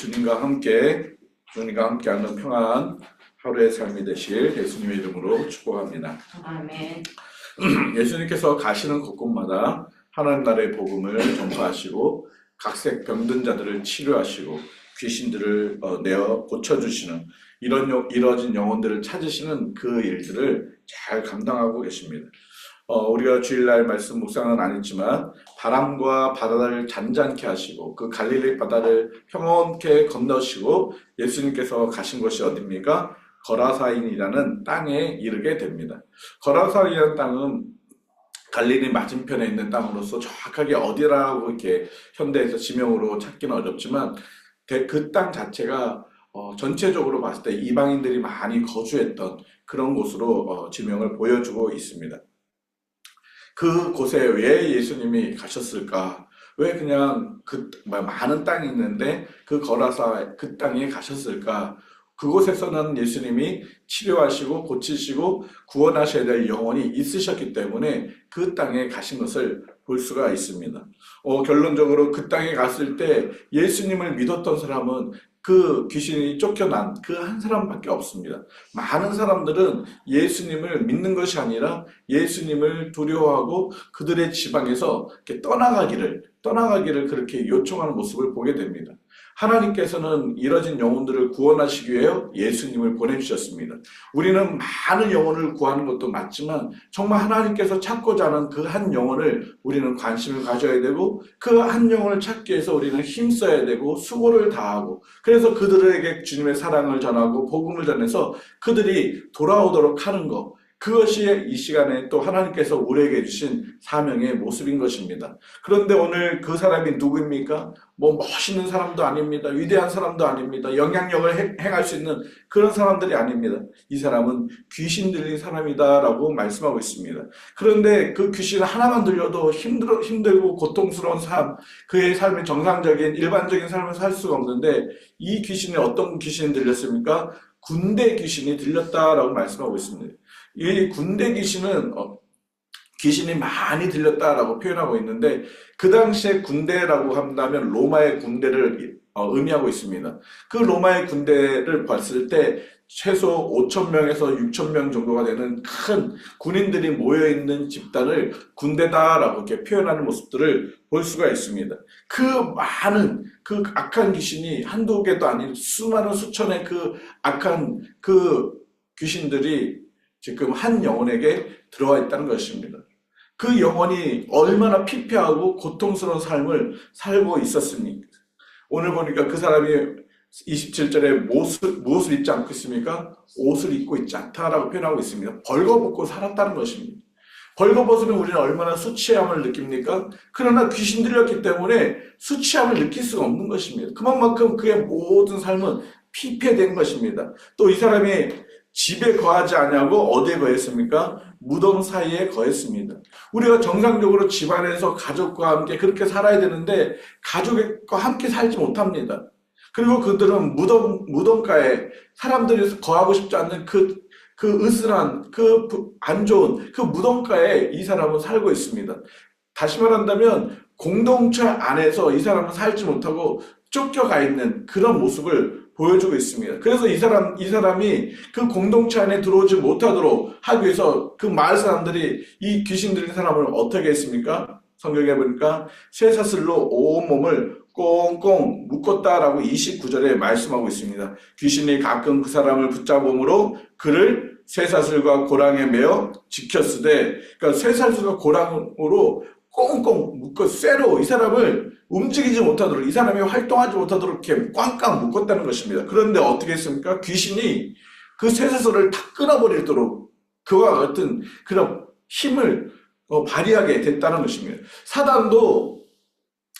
주님과 함께하는 평안한 하루의 삶이 되실 예수님의 이름으로 축복합니다. 아멘. 예수님께서 가시는 곳곳마다 하나님 나라의 복음을 전파하시고 각색 병든 자들을 치료하시고 귀신들을 내어 고쳐주시는 이뤄진 영혼들을 찾으시는 그 일들을 잘 감당하고 계십니다. 우리가 주일날 말씀 묵상은 안 했지만 바람과 바다를 잔잔케 하시고 그 갈릴리 바다를 평온케 건너시고 예수님께서 가신 곳이 어디입니까? 거라사인이라는 땅에 이르게 됩니다. 거라사인이라는 땅은 갈릴리 맞은편에 있는 땅으로서 정확하게 어디라고 이렇게 현대에서 지명으로 찾기는 어렵지만 그 땅 자체가 전체적으로 봤을 때 이방인들이 많이 거주했던 그런 곳으로 지명을 보여주고 있습니다. 그 곳에 왜 예수님이 가셨을까? 왜 그냥 많은 땅이 있는데 그 거라사 그 땅에 가셨을까? 그곳에서는 예수님이 치료하시고 고치시고 구원하셔야 될 영혼이 있으셨기 때문에 그 땅에 가신 것을 볼 수가 있습니다. 결론적으로 그 땅에 갔을 때 예수님을 믿었던 사람은 그 귀신이 쫓겨난 그 한 사람밖에 없습니다. 많은 사람들은 예수님을 믿는 것이 아니라 예수님을 두려워하고 그들의 지방에서 이렇게 떠나가기를 그렇게 요청하는 모습을 보게 됩니다. 하나님께서는 이뤄진 영혼들을 구원하시기 위해 예수님을 보내주셨습니다. 우리는 많은 영혼을 구하는 것도 맞지만 정말 하나님께서 찾고자 하는 그 한 영혼을 우리는 관심을 가져야 되고 그 한 영혼을 찾기 위해서 우리는 힘써야 되고 수고를 다하고 그래서 그들에게 주님의 사랑을 전하고 복음을 전해서 그들이 돌아오도록 하는 것, 그것이 이 시간에 또 하나님께서 우리에게 주신 사명의 모습인 것입니다. 그런데 오늘 그 사람이 누구입니까? 멋있는 사람도 아닙니다. 위대한 사람도 아닙니다. 영향력을 행할 수 있는 그런 사람들이 아닙니다. 이 사람은 귀신 들린 사람이다라고 말씀하고 있습니다. 그런데 그 귀신 하나만 들려도 힘들고 고통스러운 삶, 그의 삶의 정상적인 일반적인 삶을 살 수가 없는데 이 귀신이 어떤 귀신이 들렸습니까? 군대 귀신이 들렸다라고 말씀하고 있습니다. 이 군대 귀신은 귀신이 많이 들렸다라고 표현하고 있는데 그 당시에 군대라고 한다면 로마의 군대를 의미하고 있습니다. 그 로마의 군대를 봤을 때 최소 5,000명에서 6,000명 정도가 되는 큰 군인들이 모여있는 집단을 군대다라고 이렇게 표현하는 모습들을 볼 수가 있습니다. 그 많은 그 악한 귀신이 한두 개도 아닌 수많은 수천의 그 악한 그 귀신들이 지금 한 영혼에게 들어와 있다는 것입니다. 그 영혼이 얼마나 피폐하고 고통스러운 삶을 살고 있었습니까? 오늘 보니까 그 사람이 27절에 무엇을 입지 않고 있습니까? 옷을 입고 있지 않다라고 표현하고 있습니다. 벌거벗고 살았다는 것입니다. 벌거벗으면 우리는 얼마나 수치함을 느낍니까? 그러나 귀신 들렸기 때문에 수치함을 느낄 수가 없는 것입니다. 그만큼 그의 모든 삶은 피폐된 것입니다. 또 이 사람이 집에 거하지 않냐고 어디에 거했습니까? 무덤 사이에 거했습니다. 우리가 정상적으로 집안에서 가족과 함께 그렇게 살아야 되는데 가족과 함께 살지 못합니다. 그리고 그들은 무덤가에 사람들이 거하고 싶지 않는 그 으스란, 안 좋은 그 무덤가에 이 사람은 살고 있습니다. 다시 말한다면 공동체 안에서 이 사람은 살지 못하고 쫓겨가 있는 그런 모습을 보여주고 있습니다. 그래서 이 사람이 그 공동체 안에 들어오지 못하도록 하기 위해서 그 마을 사람들이 이 귀신 들린 사람을 어떻게 했습니까? 성경에 보니까 쇠사슬로 온몸을 꽁꽁 묶었다라고 29절에 말씀하고 있습니다. 귀신이 가끔 그 사람을 붙잡음으로 그를 쇠사슬과 고랑에 매어 지켰으되, 그러니까 쇠사슬과 고랑으로 꽁꽁 묶어 쇠로 이 사람을 움직이지 못하도록, 이 사람이 활동하지 못하도록 이렇게 꽝꽝 묶었다는 것입니다. 그런데 어떻게 했습니까? 귀신이 그 쇠사슬을 다 끊어버리도록 그와 같은 그런 힘을 발휘하게 됐다는 것입니다. 사단도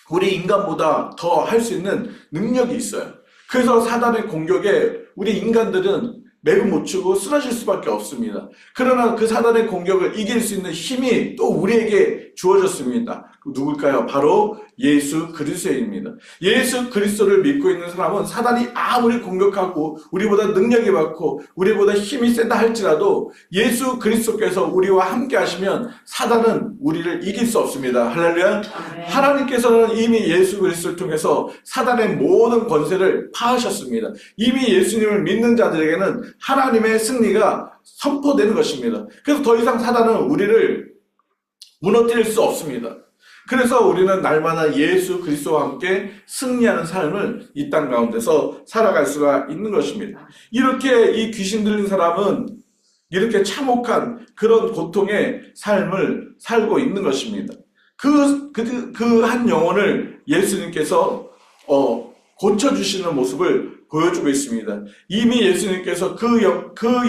우리 인간보다 더 할 수 있는 능력이 있어요. 그래서 사단의 공격에 우리 인간들은 맥을 못 추고 쓰러질 수밖에 없습니다. 그러나 그 사단의 공격을 이길 수 있는 힘이 또 우리에게 주어졌습니다. 누굴까요? 바로 예수 그리스도입니다. 예수 그리스도를 믿고 있는 사람은 사단이 아무리 공격하고 우리보다 능력이 많고 우리보다 힘이 세다 할지라도 예수 그리스도께서 우리와 함께 하시면 사단은 우리를 이길 수 없습니다. 할렐루야. 하나님께서는 이미 예수 그리스도를 통해서 사단의 모든 권세를 파하셨습니다. 이미 예수님을 믿는 자들에게는 하나님의 승리가 선포되는 것입니다. 그래서 더 이상 사단은 우리를 무너뜨릴 수 없습니다. 그래서 우리는 날마다 예수 그리스도와 함께 승리하는 삶을 이 땅 가운데서 살아갈 수가 있는 것입니다. 이렇게 이 귀신 들린 사람은 이렇게 참혹한 그런 고통의 삶을 살고 있는 것입니다. 그 한 영혼을 예수님께서 고쳐주시는 모습을 보여주고 있습니다. 이미 예수님께서 그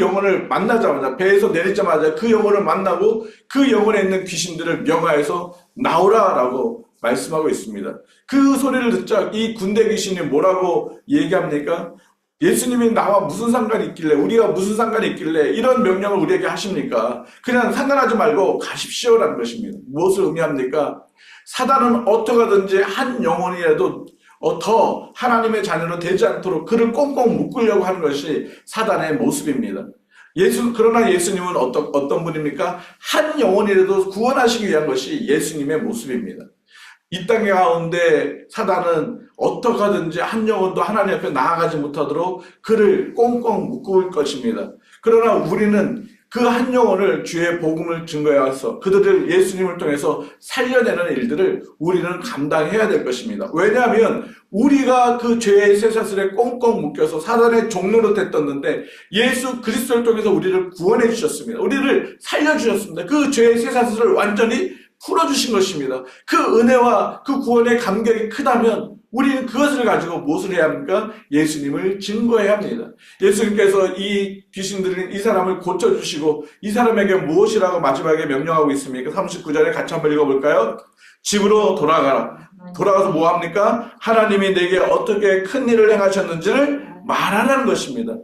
영혼을 만나자마자, 배에서 내리자마자 그 영혼을 만나고 그 영혼에 있는 귀신들을 명하여서 나오라라고 말씀하고 있습니다. 그 소리를 듣자 이 군대 귀신이 뭐라고 얘기합니까? 예수님이 나와 무슨 상관이 있길래, 우리가 무슨 상관이 있길래 이런 명령을 우리에게 하십니까? 그냥 상관하지 말고 가십시오라는 것입니다. 무엇을 의미합니까? 사단은 어떻게 하든지 한 영혼이라도 더 하나님의 자녀로 되지 않도록 그를 꽁꽁 묶으려고 하는 것이 사단의 모습입니다. 그러나 예수님은 어떤 분입니까? 한 영혼이라도 구원하시기 위한 것이 예수님의 모습입니다. 이 땅 가운데 사단은 어떻게 하든지 한 영혼도 하나님 앞에 나아가지 못하도록 그를 꽁꽁 묶을 것입니다. 그러나 우리는 그 한 영혼을 주의 복음을 증거해서 그들을 예수님을 통해서 살려내는 일들을 우리는 감당해야 될 것입니다. 왜냐하면 우리가 그 죄의 쇠사슬에 꽁꽁 묶여서 사단의 종로로 됐었는데 예수 그리스도를 통해서 우리를 구원해 주셨습니다. 우리를 살려주셨습니다. 그 죄의 쇠사슬을 완전히 풀어주신 것입니다. 그 은혜와 그 구원의 감격이 크다면 우리는 그것을 가지고 무엇을 해야 합니까? 예수님을 증거해야 합니다. 예수님께서 이 귀신 들린 이 사람을 고쳐주시고 이 사람에게 무엇이라고 마지막에 명령하고 있습니까? 39절에 같이 한번 읽어볼까요? 집으로 돌아가라. 돌아가서 뭐 합니까? 하나님이 내게 어떻게 큰 일을 행하셨는지를 말하라는 것입니다.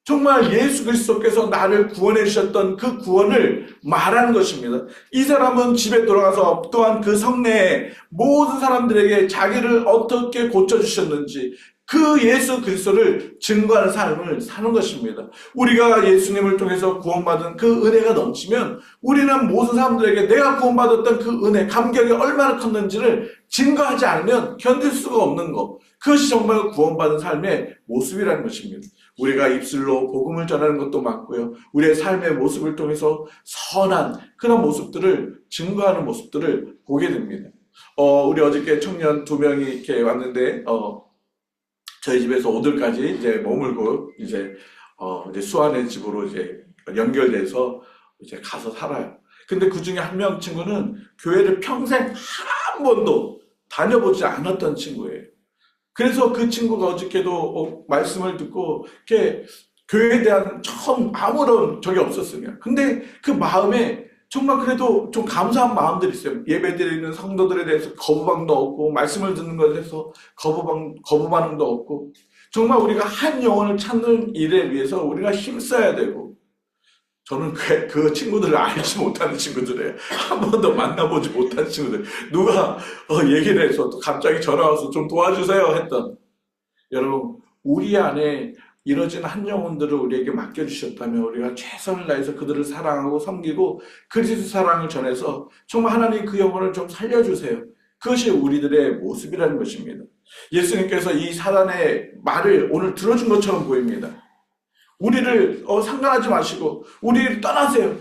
정말 예수 그리스도께서 나를 구원해 주셨던 그 구원을 말하는 것입니다. 이 사람은 집에 돌아가서 또한 그 성내에 모든 사람들에게 자기를 어떻게 고쳐주셨는지 그 예수 그리스도를 증거하는 삶을 사는 것입니다. 우리가 예수님을 통해서 구원받은 그 은혜가 넘치면 우리는 모든 사람들에게 내가 구원받았던 그 은혜, 감격이 얼마나 컸는지를 증거하지 않으면 견딜 수가 없는 것. 그것이 정말 구원받은 삶의 모습이라는 것입니다. 우리가 입술로 복음을 전하는 것도 맞고요. 우리의 삶의 모습을 통해서 선한 그런 모습들을 증거하는 모습들을 보게 됩니다. 우리 어저께 청년 2명이 이렇게 왔는데, 저희 집에서 오늘까지 이제 머물고 이제 수아네 집으로 이제 연결돼서 이제 가서 살아요. 근데 그 중에 한 명 친구는 교회를 평생 한 번도 다녀보지 않았던 친구예요. 그래서 그 친구가 어저께도 말씀을 듣고 이렇게 교회에 대한 처음 아무런 적이 없었어요. 근데 그 마음에 정말 그래도 좀 감사한 마음들이 있어요. 예배드리는 성도들에 대해서 거부감도 없고 말씀을 듣는 것에 대해서 거부 반응도 없고 정말 우리가 한 영혼을 찾는 일에 위해서 우리가 힘써야 되고 저는 그 친구들을 알지 못하는 친구들이에요. 한 번도 만나보지 못한 친구들. 누가 얘기를 해서 또 갑자기 전화 와서 좀 도와주세요 했던. 여러분 우리 안에 이뤄진 한 영혼들을 우리에게 맡겨주셨다면 우리가 최선을 다해서 그들을 사랑하고 섬기고 그리스도 사랑을 전해서 정말 하나님 그 영혼을 좀 살려주세요. 그것이 우리들의 모습이라는 것입니다. 예수님께서 이 사단의 말을 오늘 들어준 것처럼 보입니다. 우리를 상관하지 마시고 우리를 떠나세요.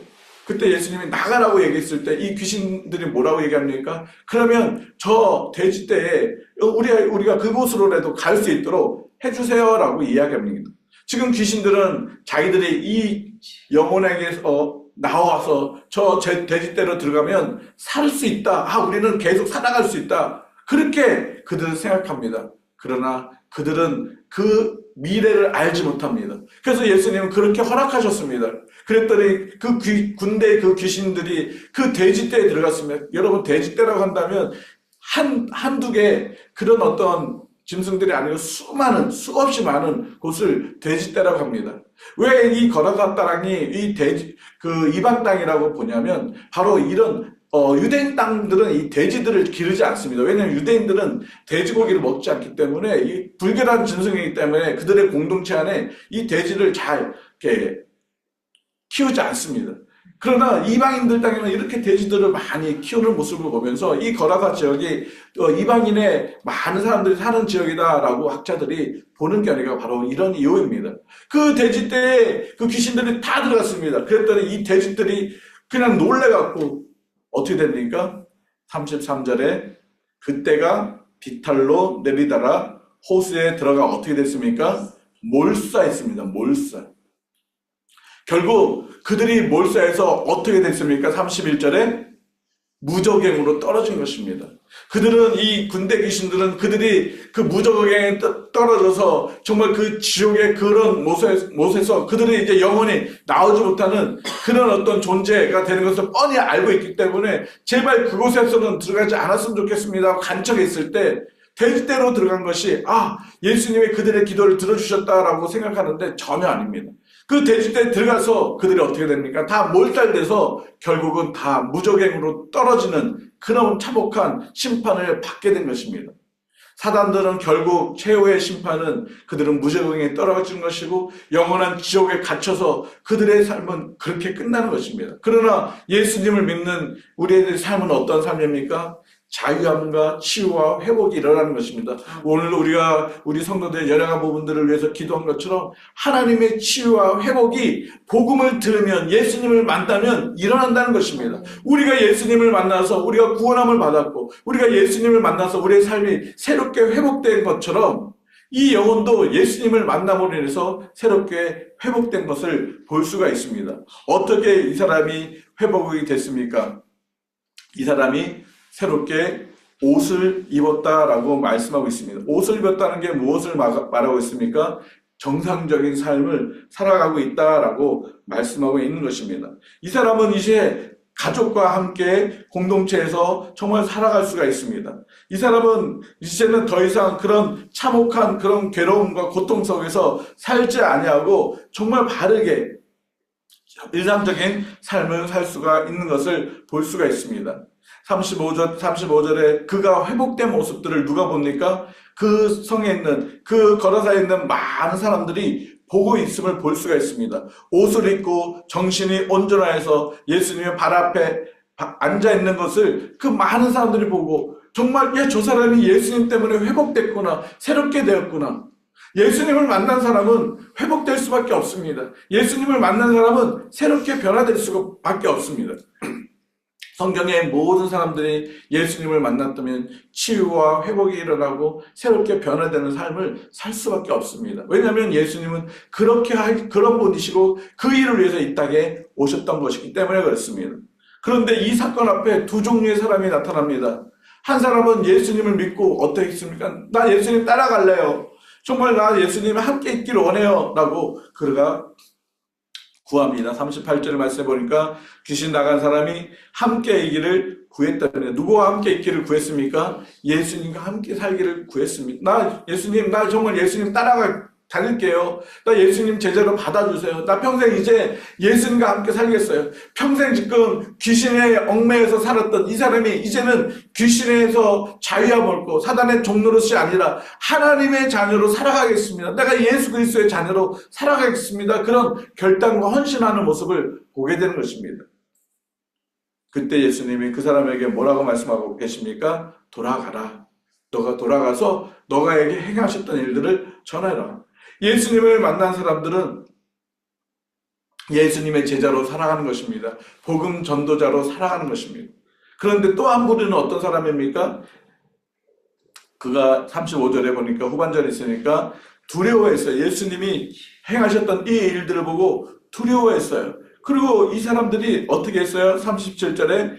그때 예수님이 나가라고 얘기했을 때 이 귀신들이 뭐라고 얘기합니까? 그러면 저 돼지떼에 우리가 그곳으로라도 갈 수 있도록 해주세요라고 이야기합니다. 지금 귀신들은 자기들이 이 영혼에게서 나와서 저 돼지떼로 들어가면 살 수 있다. 우리는 계속 살아갈 수 있다. 그렇게 그들은 생각합니다. 그러나 그들은 그 미래를 알지 못합니다. 그래서 예수님은 그렇게 허락하셨습니다. 그랬더니 그 군대의 그 귀신들이 그 돼지떼에 들어갔습니다. 여러분 돼지떼라고 한다면 한두 개 그런 어떤 짐승들이 아니고 수없이 많은 곳을 돼지떼라고 합니다. 왜 이 거라사 땅이 이 이방 땅이라고 보냐면 바로 이런 유대인 땅들은 이 돼지들을 기르지 않습니다. 왜냐하면 유대인들은 돼지고기를 먹지 않기 때문에 이 불결한 짐승이기 때문에 그들의 공동체 안에 이 돼지를 잘 이렇게 키우지 않습니다. 그러나 이방인들 땅에는 이렇게 돼지들을 많이 키우는 모습을 보면서 이 거라사 지역이 이방인의 많은 사람들이 사는 지역이다라고 학자들이 보는 견해가 바로 이런 이유입니다. 그 돼지떼에 그 귀신들이 다 들어갔습니다. 그랬더니 이 돼지들이 그냥 놀래갖고 어떻게 됩니까? 33절에 그때가 비탈로 내리다라 호수에 들어가 어떻게 됐습니까? 몰사했습니다. 몰사. 결국 그들이 몰사해서 어떻게 됐습니까? 31절에 무적행으로 떨어진 것입니다. 그들은 이 군대 귀신들은 그들이 그 무적행에 떨어져서 정말 그 지옥의 그런 못에서 그들이 이제 영원히 나오지 못하는 그런 어떤 존재가 되는 것을 뻔히 알고 있기 때문에 제발 그곳에서는 들어가지 않았으면 좋겠습니다. 간척했을 때 돼지떼로 들어간 것이 예수님이 그들의 기도를 들어주셨다라고 생각하는데 전혀 아닙니다. 그 돼지떼에 들어가서 그들이 어떻게 됩니까? 다 몰살돼서 결국은 다 무적행으로 떨어지는 그런 참혹한 심판을 받게 된 것입니다. 사단들은 결국 최후의 심판은 그들은 무적행에 떨어진 것이고 영원한 지옥에 갇혀서 그들의 삶은 그렇게 끝나는 것입니다. 그러나 예수님을 믿는 우리의 삶은 어떤 삶입니까? 자유함과 치유와 회복이 일어나는 것입니다. 오늘 우리 성도들의 연약한 부분들을 위해서 기도한 것처럼 하나님의 치유와 회복이 복음을 들으면 예수님을 만나면 일어난다는 것입니다. 우리가 예수님을 만나서 우리가 구원함을 받았고 우리가 예수님을 만나서 우리의 삶이 새롭게 회복된 것처럼 이 영혼도 예수님을 만남으로 인해서 새롭게 회복된 것을 볼 수가 있습니다. 어떻게 이 사람이 회복이 됐습니까? 이 사람이 새롭게 옷을 입었다라고 말씀하고 있습니다. 옷을 입었다는 게 무엇을 말하고 있습니까? 정상적인 삶을 살아가고 있다라고 말씀하고 있는 것입니다. 이 사람은 이제 가족과 함께 공동체에서 정말 살아갈 수가 있습니다. 이 사람은 이제는 더 이상 그런 참혹한 그런 괴로움과 고통 속에서 살지 아니하고 정말 바르게 일상적인 삶을 살 수가 있는 것을 볼 수가 있습니다. 35절에 그가 회복된 모습들을 누가 봅니까? 그 성에 있는, 그 거라사에 있는 많은 사람들이 보고 있음을 볼 수가 있습니다. 옷을 입고 정신이 온전하여서 예수님의 발 앞에 앉아있는 것을 그 많은 사람들이 보고 정말 저 사람이 예수님 때문에 회복됐구나, 새롭게 되었구나. 예수님을 만난 사람은 회복될 수밖에 없습니다. 예수님을 만난 사람은 새롭게 변화될 수밖에 없습니다. 성경의 모든 사람들이 예수님을 만났다면 치유와 회복이 일어나고 새롭게 변화되는 삶을 살 수밖에 없습니다. 왜냐하면 예수님은 그런 분이시고 그 일을 위해서 이 땅에 오셨던 것이기 때문에 그렇습니다. 그런데 이 사건 앞에 두 종류의 사람이 나타납니다. 한 사람은 예수님을 믿고 어떻게 했습니까? 나 예수님 따라갈래요. 정말 나 예수님과 함께 있기를 원해요. 라고 그가 구합니다. 38절 말씀해 보니까 귀신 나간 사람이 함께 있기를 구했다면 누구와 함께 있기를 구했습니까? 예수님과 함께 살기를 구했습니다. 나 정말 예수님 다닐게요. 나 예수님 제자로 받아주세요. 나 평생 이제 예수님과 함께 살겠어요. 평생 지금 귀신의 얽매여서 살았던 이 사람이 이제는 귀신에서 자유함을 얻고 사단의 종노릇이 아니라 하나님의 자녀로 살아가겠습니다. 내가 예수 그리스도의 자녀로 살아가겠습니다. 그런 결단과 헌신하는 모습을 보게 되는 것입니다. 그때 예수님이 그 사람에게 뭐라고 말씀하고 계십니까? 돌아가라. 너가 돌아가서 너가에게 행하셨던 일들을 전해라. 예수님을 만난 사람들은 예수님의 제자로 살아가는 것입니다. 복음 전도자로 살아가는 것입니다. 그런데 또 한 부류는 어떤 사람입니까? 그가 35절에 보니까 후반절에 있으니까 두려워했어요. 예수님이 행하셨던 이 일들을 보고 두려워했어요. 그리고 이 사람들이 어떻게 했어요? 37절에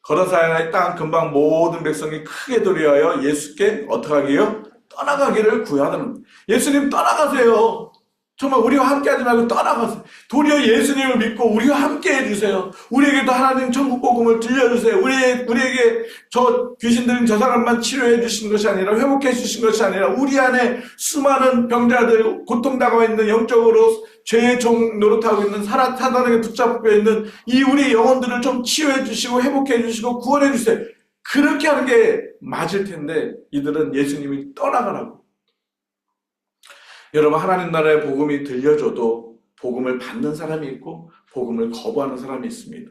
거라사의 땅 근방 모든 백성이 크게 두려워하여 예수께 어떻게 하기요? 떠나가기를 구하더니 예수님 떠나가세요. 정말 우리와 함께 하지 말고 떠나가세요. 도리어 예수님을 믿고 우리와 함께 해주세요. 우리에게도 하나님 천국 복음을 들려주세요. 우리에게 저 귀신 들린 저 사람만 치료해 주신 것이 아니라 회복해 주신 것이 아니라 우리 안에 수많은 병자들, 고통당하고 있는 영적으로 죄의 종 노릇하고 있는 사단에게 붙잡혀 있는 이 우리 영혼들을 좀 치유해 주시고 회복해 주시고 구원해 주세요. 그렇게 하는 게 맞을 텐데 이들은 예수님이 떠나가라고. 여러분, 하나님 나라의 복음이 들려줘도 복음을 받는 사람이 있고 복음을 거부하는 사람이 있습니다.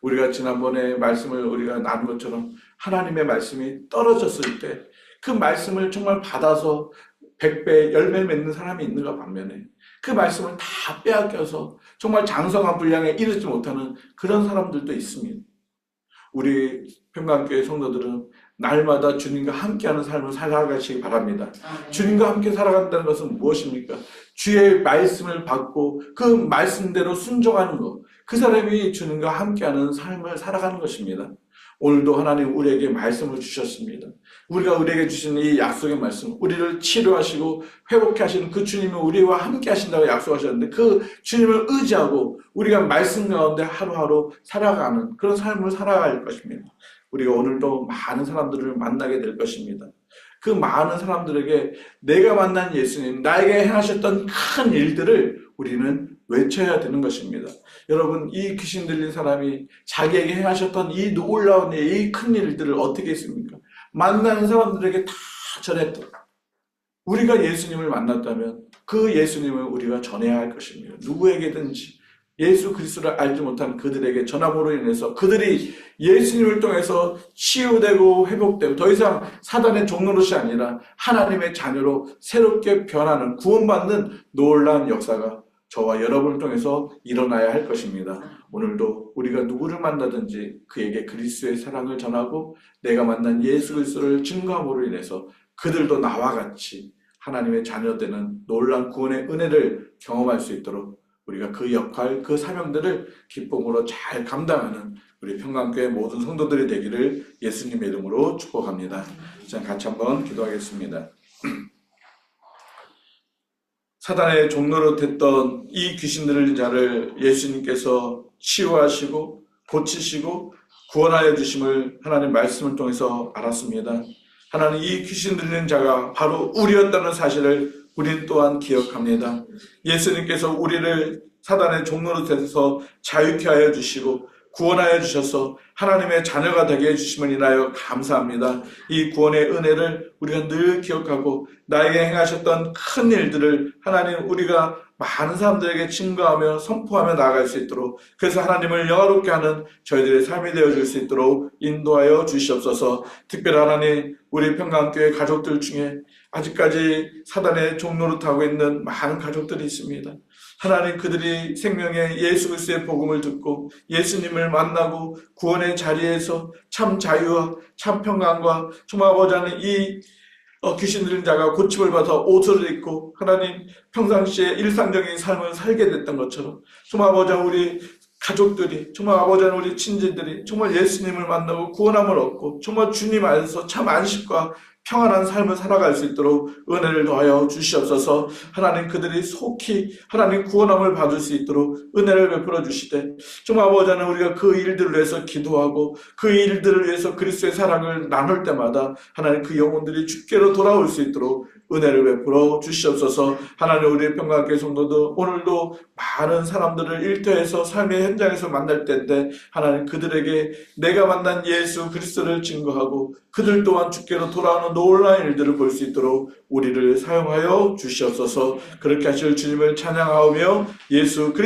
우리가 지난번에 말씀을 우리가 나눈 것처럼 하나님의 말씀이 떨어졌을 때 그 말씀을 정말 받아서 100배, 10배 맺는 사람이 있는가 반면에 그 말씀을 다 빼앗겨서 정말 장성한 분량에 이르지 못하는 그런 사람들도 있습니다. 우리 평강교회 성도들은 날마다 주님과 함께하는 삶을 살아가시기 바랍니다. 주님과 함께 살아간다는 것은 무엇입니까? 주의 말씀을 받고 그 말씀대로 순종하는 것, 그 사람이 주님과 함께하는 삶을 살아가는 것입니다. 오늘도 하나님 우리에게 말씀을 주셨습니다. 우리에게 주신 이 약속의 말씀, 우리를 치료하시고 회복해 하시는 그 주님이 우리와 함께 하신다고 약속하셨는데 그 주님을 의지하고 우리가 말씀 가운데 하루하루 살아가는 그런 삶을 살아갈 것입니다. 우리가 오늘도 많은 사람들을 만나게 될 것입니다. 그 많은 사람들에게 내가 만난 예수님, 나에게 행하셨던 큰 일들을 우리는 외쳐야 되는 것입니다. 여러분, 이 귀신 들린 사람이 자기에게 행하셨던 이 놀라운 이 큰 일들을 어떻게 했습니까? 만나는 사람들에게 다 전했던, 우리가 예수님을 만났다면 그 예수님을 우리가 전해야 할 것입니다. 누구에게든지 예수 그리스도를 알지 못한 그들에게 전함으로 인해서 그들이 예수님을 통해서 치유되고 회복되고 더 이상 사단의 종노릇이 아니라 하나님의 자녀로 새롭게 변하는 구원받는 놀라운 역사가 저와 여러분을 통해서 일어나야 할 것입니다. 오늘도 우리가 누구를 만나든지 그에게 그리스도의 사랑을 전하고 내가 만난 예수 그리스도를 증거함으로 인해서 그들도 나와 같이 하나님의 자녀되는 놀라운 구원의 은혜를 경험할 수 있도록 우리가 그 역할, 그 사명들을 기쁨으로 잘 감당하는 우리 평강교회 모든 성도들이 되기를 예수님의 이름으로 축복합니다. 자, 같이 한번 기도하겠습니다. 사단의 종로로 됐던 이 귀신 들린 자를 예수님께서 치유하시고 고치시고 구원하여 주심을 하나님 말씀을 통해서 알았습니다. 하나님, 이 귀신 들린 자가 바로 우리였다는 사실을 우리는 또한 기억합니다. 예수님께서 우리를 사단의 종로로 돼서 자유케 하여 주시고 구원하여 주셔서 하나님의 자녀가 되게 해주심을 인하여 감사합니다. 이 구원의 은혜를 우리가 늘 기억하고 나에게 행하셨던 큰 일들을 하나님 우리가 많은 사람들에게 증거하며 선포하며 나아갈 수 있도록, 그래서 하나님을 영화롭게 하는 저희들의 삶이 되어줄 수 있도록 인도하여 주시옵소서. 특별히 하나님, 우리 평강교회 가족들 중에 아직까지 사단의 종노릇 하고 있는 많은 가족들이 있습니다. 하나님, 그들이 생명의 예수 그리스도의 복음을 듣고 예수님을 만나고 구원의 자리에서 참 자유와 참 평강과 정말 아버지 하나님, 이 귀신 들린 자가 고침을 받아 옷을 입고 하나님 평상시에 일상적인 삶을 살게 됐던 것처럼 정말 아버지 하나님, 우리 가족들이 정말 아버지 하나님, 우리 친지들이 정말 예수님을 만나고 구원함을 얻고 정말 주님 안에서 참 안식과 평안한 삶을 살아갈 수 있도록 은혜를 더하여 주시옵소서. 하나님, 그들이 속히 하나님 구원함을 받을 수 있도록 은혜를 베풀어 주시되 정말 아버지 하나님, 우리가 그 일들을 위해서 기도하고 그 일들을 위해서 그리스도의 사랑을 나눌 때마다 하나님 그 영혼들이 주께로 돌아올 수 있도록 은혜를 베풀어 주시옵소서. 하나님, 우리의 평강교회 성도들 오늘도 많은 사람들을 일터에서 삶의 현장에서 만날 때인데 하나님, 그들에게 내가 만난 예수 그리스도를 증거하고 그들 또한 주께로 돌아오는 놀라운 일들을 볼 수 있도록 우리를 사용하여 주시옵소서. 그렇게 하실 주님을 찬양하오며 예수 그리스도